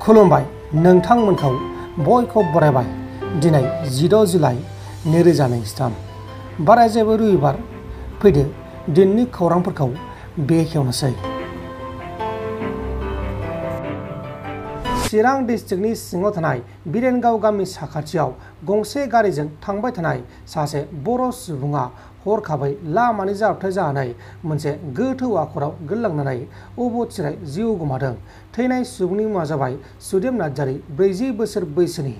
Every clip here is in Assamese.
खुलुमबाय नोंथांमोनखौ बयखौ बरायबाय दिनै 16 जुलाइ 2023 बारा जेबो रबिबार फैदो दिननि खौरांफोरखौ बेखेवनोसै। चिरां डिस्ट्रिक्टनि सिङाव थानाय बिरेनगाव गामि साखाथियाव गंसे गारिजों थांबाय थानाय सासे बर' सुबुङा हरखाबै लामानि जाब्रबथाय जानानै मोनसे गोथौ हाखराव गोलैलांनानै अबथिरायै जिउ गोमादों। थैनाय सुबुंनि मुङा जाबाय सुदेम नार्जारी 40 बोसोर बैसोनि।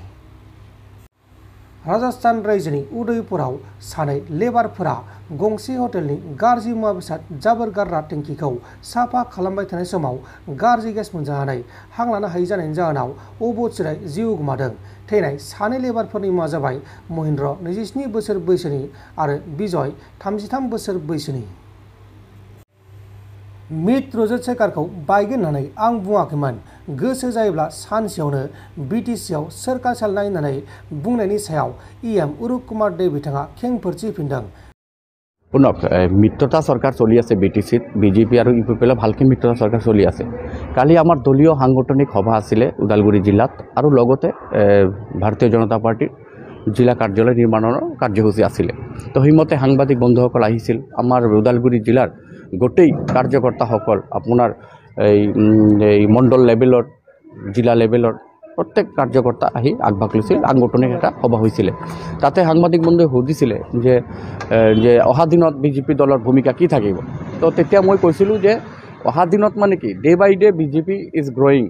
राजस्थान रायजोनि उदयपुराव सानै लेबारफोरा गंसे हटेलनि गाज्रि मुवा बेसाद जाबोर गारग्रा टेंकिखौ साफा खालामबाय थानाय समाव गाज्रि गेस मोनजानानै हां लानो हायै जानायनि जाहोनाव अबथिरायै जिउ गोमादों। थैनाय सानै लेबारफोरनि मुङा जाबाय महेन्द्र 27 बोसोर बैसोनि आरो बिजय 33 बोसोर बैसोनि। मिड रजत सोरखारखौ बायगोन होननानै आं बुङाखैमोन। गोसो जायोब्ला सानसेयावनो बिटिसिआव सोरखार सालायनाय होननानै बुंनायनि सायाव इएम उरुप कुमार दे बिथाङा खेंफोरथिफिनदों। শুনক মিত্ৰতা চৰকাৰ চলি আছে বিটিচিত বিজেপি আৰু ইউপিপিএলৰ ভালকৈ মিত্ৰতা চৰকাৰ চলি আছে। কালি আমাৰ দলীয় সাংগঠনিক সভা আছিলে ওদালগুৰি জিলাত আৰু লগতে ভাৰতীয় জনতা পাৰ্টিৰ জিলা কাৰ্যালয় নিৰ্মাণৰ কাৰ্যসূচী আছিলে। তো সেইমতে সাংবাদিক বন্ধুসকল আহিছিল। আমাৰ ওদালগুৰি জিলাৰ গোটেই কাৰ্যকৰ্তাসকল আপোনাৰ এই মণ্ডল লেভেলৰ জিলা লেভেলৰ প্ৰত্যেক কাৰ্যকৰ্তা আহি আগভাগ লৈছিল। সাংগঠনিক এটা সভা হৈছিলে। তাতে সাংবাদিক বন্ধুৱে সুধিছিলে যে অহা দিনত বিজেপি দলৰ ভূমিকা কি থাকিব। তো তেতিয়া মই কৈছিলোঁ যে অহা দিনত মানে কি day by day BJP is growing.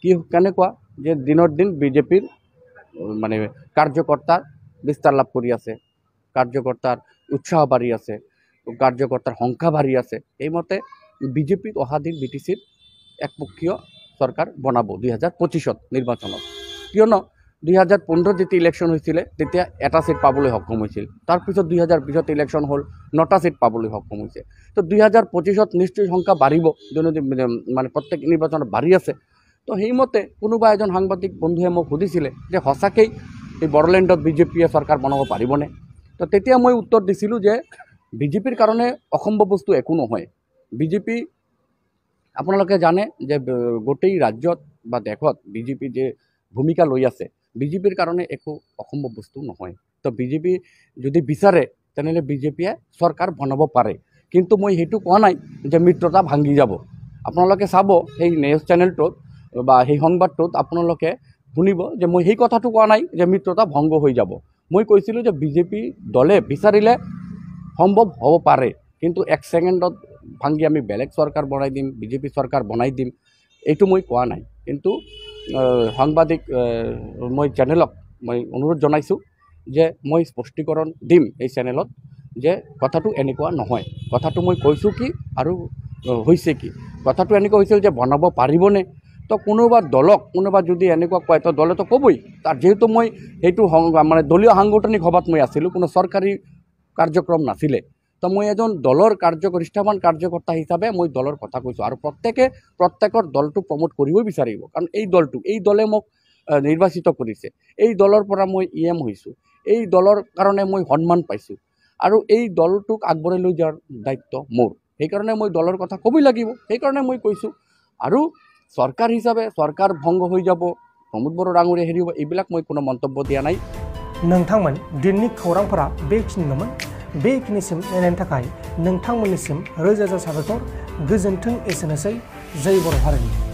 কি কেনেকুৱা যে দিনৰ দিন বিজেপিৰ মানে কাৰ্যকৰ্তাৰ বিস্তাৰ লাভ কৰি আছে, কাৰ্যকৰ্তাৰ উৎসাহ বাঢ়ি আছে, কাৰ্যকৰ্তাৰ সংখ্যা বাঢ়ি আছে। এইমতে বিজেপিক অহা দিন বিটিচিত একপক্ষীয় চৰকাৰ বনাব 2025 নিৰ্বাচনত। কিয়নো 2015 যেতিয়া ইলেকশ্যন হৈছিলে তেতিয়া এটা চিট পাবলৈ সক্ষম হৈছিল। তাৰপিছত 2020 ইলেকশ্যন হ'ল 9টা চিট পাবলৈ সক্ষম হৈছে। তো 2025 নিশ্চয় সংখ্যা বাঢ়িব, মানে প্ৰত্যেক নিৰ্বাচনত বাঢ়ি আছে। তো সেইমতে কোনোবা এজন সাংবাদিক বন্ধুৱে মোক সুধিছিলে যে সঁচাকেই এই বড়োলেণ্ডত বিজেপিয়ে চৰকাৰ বনাব পাৰিবনে। তো তেতিয়া মই উত্তৰ দিছিলোঁ যে বিজেপিৰ কাৰণে অসম্ভৱ বস্তু একো নহয়। বিজেপি আপোনালোকে জানে যে গোটেই ৰাজ্যত বা দেশত বিজেপি যে ভূমিকা লৈ আছে, বিজেপিৰ কাৰণে একো অসম্ভৱ বস্তু নহয়। তো বিজেপি যদি বিচাৰে তেনেহ'লে বিজেপিয়ে চৰকাৰ বনাব পাৰে। কিন্তু মই সেইটো কোৱা নাই যে মিত্ৰতা ভাঙি যাব। আপোনালোকে চাব সেই নিউজ চেনেলটোত বা সেই সংবাদটোত আপোনালোকে শুনিব যে মই সেই কথাটো কোৱা নাই যে মিত্ৰতা ভংগ হৈ যাব। মই কৈছিলোঁ যে বিজেপি দলে বিচাৰিলে সম্ভৱ হ'ব পাৰে, কিন্তু 1 ছেকেণ্ডত ভাঙি আমি বেলেগ চৰকাৰ বনাই দিম, বিজেপি চৰকাৰ বনাই দিম, এইটো মই কোৱা নাই। কিন্তু সাংবাদিক মই চেনেলক মই অনুৰোধ জনাইছোঁ যে মই স্পষ্টীকৰণ দিম এই চেনেলত যে কথাটো এনেকুৱা নহয়। কথাটো মই কৈছোঁ কি আৰু হৈছে কি। কথাটো এনেকুৱা হৈছিল যে বনাব পাৰিবনে। তো কোনোবা দলক কোনোবা যদি এনেকুৱা কয় তো দলেতো ক'বই। তাৰ যিহেতু মই সেইটো মানে দলীয় সাংগঠনিক সভাত মই আছিলোঁ, কোনো চৰকাৰী কাৰ্যক্ৰম নাছিলে। তো মই এজন দলৰ নিষ্ঠাৱান কাৰ্যকৰ্তা হিচাপে মই দলৰ কথা কৈছোঁ। আৰু প্ৰত্যেকৰ দলটো প্ৰমোট কৰিবই বিচাৰিব, কাৰণ এই দলে মোক নিৰ্বাচিত কৰিছে। এই দলৰ পৰা মই ইএম হৈছোঁ। এই দলৰ কাৰণে মই সন্মান পাইছোঁ আৰু এই দলটোক আগবঢ়াই লৈ যোৱাৰ দায়িত্ব মোৰ। সেইকাৰণে মই দলৰ কথা ক'বই লাগিব। সেইকাৰণে মই কৈছোঁ। আৰু চৰকাৰ হিচাপে চৰকাৰ ভংগ হৈ যাব, প্ৰমোদ बर' ডাঙৰীয়া হেৰিব, এইবিলাক মই কোনো মন্তব্য দিয়া নাই। नोंथांमोन दिननि खौरांफोरा बेखिनिल'मोन। बेखिनिसिम नायनायनि थाखाय नोंथांमोननिसिम रोजा रोजा साबायखर। गोजोन्थों एसेनोसै। जय बर' हारिनि।